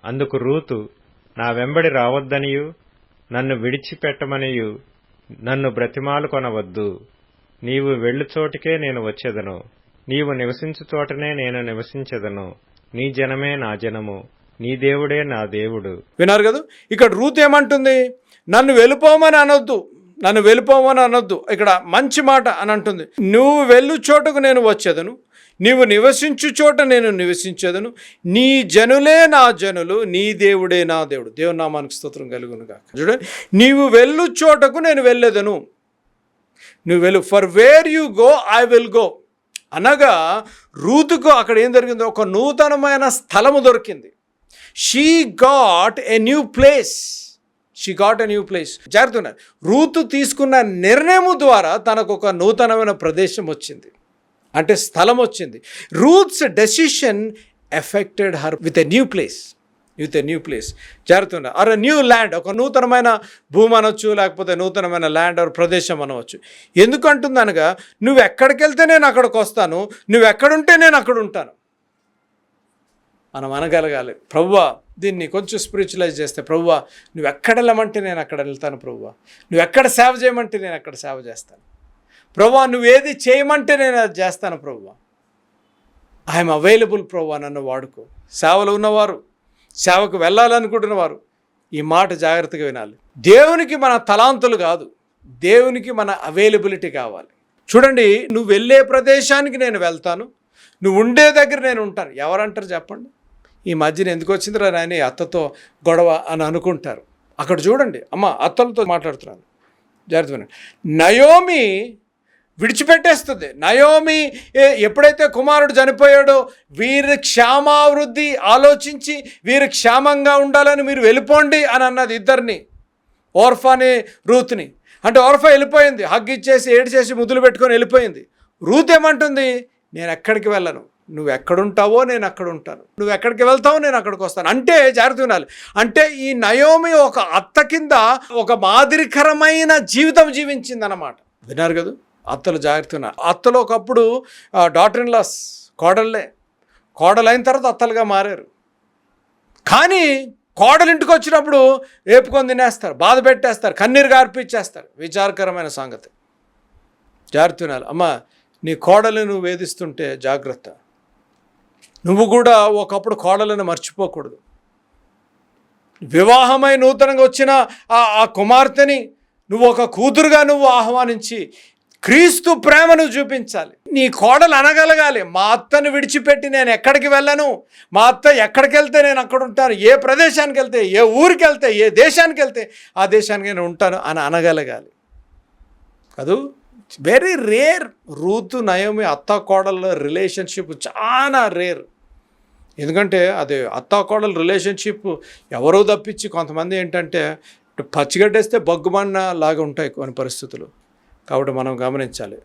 అందుకు రూతు, నా వెంబడి రావద్దనియు నన్ను విడిచిపెట్టమనియు నన్ను బ్రతిమాలు కొనవద్దు. నీవు వెళ్ళు చోటికే నేను వచ్చెదను, నీవు నివసించు చోటనే నేను నివసించెదను. నీ జనమే నా జనము, నీ దేవుడే నా దేవుడు. విన్నారు కదా, ఇక్కడ రూత్ ఏమంటుంది? నన్ను వెళ్ళిపోమని అనొద్దు, నన్ను వెళ్ళిపోమని అనొద్దు. ఇక్కడ మంచి మాట అని అంటుంది. నువ్వు వెళ్ళు చోటకు నేను వచ్చేదను, నీవు నివసించు చోట నేను నివసించేదను, నీ జనులే నా జనులు, నీ దేవుడే నా దేవుడు. దేవుని నామానికి స్తోత్రం కలుగును గాక. చూడండి, నీవు వెళ్ళు చోటకు నేను వెళ్ళేదను, నువ్వు వెళ్ళు, for where you go I will go అనగా రూతుకు అక్కడ ఏం జరిగిందో, ఒక నూతనమైన స్థలము దొరికింది. She got a new place, she got a new place. జాగ్రత్త, రూతు తీసుకున్న నిర్ణయము ద్వారా తనకు ఒక నూతనమైన ప్రదేశం వచ్చింది, అంటే స్థలం వచ్చింది. Ruth's decision affected her with a new place, with a new place. జాగ్రత్త, ఆర్ ఎ న్యూ ల్యాండ్, ఒక నూతనమైన భూమి అనొచ్చు, లేకపోతే నూతనమైన ల్యాండ్ ఆర్ ప్రదేశం అనవచ్చు. ఎందుకంటుంది అనగా, నువ్వు ఎక్కడికి వెళ్తే నేను అక్కడికి వస్తాను, నువ్వు ఎక్కడుంటే నేను అక్కడ ఉంటాను మనం అనగలగాలి. ప్రభువా, దీన్ని కొంచెం స్పిరిచువలైజ్ చేస్తే, ప్రభువా నువ్వు ఎక్కడ వెళ్ళమంటే నేను అక్కడ వెళ్తాను, ప్రభువా నువ్వు ఎక్కడ సేవ చేయమంటే నేను అక్కడ సేవ చేస్తాను, ప్రభువా నువ్వు ఏది చేయమంటే నేను అది చేస్తాను, ప్రభువా ఐఎమ్ అవైలబుల్, ప్రభువా నన్ను వాడుకో. సేవలో ఉన్నవారు, సేవకు వెళ్ళాలనుకుంటున్న వారు ఈ మాట జాగ్రత్తగా వినాలి. దేవునికి మన తలాంతులు కాదు, దేవునికి మన అవైలబిలిటీ కావాలి. చూడండి, నువ్వు వెళ్ళే ప్రదేశానికి నేను వెళ్తాను, నువ్వు ఉండే దగ్గర నేను ఉంటాను. ఎవరంటారు చెప్పండి? ఈ మధ్యన ఎందుకు వచ్చిందిరా నాయన అత్తతో గొడవ అని అనుకుంటారు. అక్కడ చూడండి, అమ్మ అత్తలతో మాట్లాడుతున్నాను, జాగ్రత్త. నయోమి విడిచిపెట్టేస్తుంది. నయోమి ఎప్పుడైతే కుమారుడు చనిపోయాడో, వీరి క్షేమావృద్ధి ఆలోచించి వీరు క్షేమంగా ఉండాలని మీరు వెళ్ళిపోండి అని అన్నది ఇద్దరిని, ఓర్ఫాని రూత్ని. అంటే ఓర్ఫా వెళ్ళిపోయింది, హగ్ ఇచ్చేసి ఏడు చేసి ముద్దులు పెట్టుకొని వెళ్ళిపోయింది. రూత్ ఏమంటుంది? నేను ఎక్కడికి వెళ్ళను, నువ్వు ఎక్కడుంటావో నేను అక్కడ ఉంటాను, నువ్వు ఎక్కడికి వెళ్తావో నేను అక్కడికి వస్తాను. అంటే జాగ్రత్త వినాలి, అంటే ఈ నయోమి ఒక అత్త కింద ఒక మాదిరికరమైన జీవితం జీవించింది అన్నమాట. విన్నారు కదా, అత్తలు జాగ్రత్త ఉన్నారు. అత్తలు ఒకప్పుడు డాటర్ ఇన్ లాస్, కోడలైన తర్వాత అత్తలుగా మారారు. కానీ కోడలు ఇంటికి వచ్చినప్పుడు ఏపుకొని తినేస్తారు, బాధ పెట్టేస్తారు, కన్నీరు గార్పిచ్చేస్తారు. విచారకరమైన సంగతి. జాగ్రత్త వినాలి. అమ్మ, నీ కోడలు నువ్వు వేధిస్తుంటే జాగ్రత్త. నువ్వు కూడా ఒకప్పుడు కోడలను మర్చిపోకూడదు. వివాహమై నూతనంగా వచ్చిన ఆ కుమార్తెని నువ్వు ఒక కూతురుగా నువ్వు ఆహ్వానించి క్రీస్తు ప్రేమను చూపించాలి. నీ కోడలు అనగలగాలి, మా అత్తను విడిచిపెట్టి నేను ఎక్కడికి వెళ్ళను, మా అత్త ఎక్కడికి వెళ్తే నేను అక్కడ ఉంటాను, ఏ ప్రదేశానికి వెళ్తే, ఏ ఊరికి వెళ్తే, ఏ దేశానికి వెళ్తే ఆ దేశానికి నేను ఉంటాను అని అనగలగాలి కదూ. Very rare. రూతు నయోమి అత్త కోడళ్ళ రిలేషన్షిప్ చాలా రేర్. ఎందుకంటే అది అత్త కోడల రిలేషన్షిప్ ఎవరో తప్పించి కొంతమంది ఏంటంటే పచ్చిగడ్డేస్తే బగ్గుమన్న లాగా ఉంటాయి కొన్ని పరిస్థితులు. కాబట్టి మనం గమనించాలి.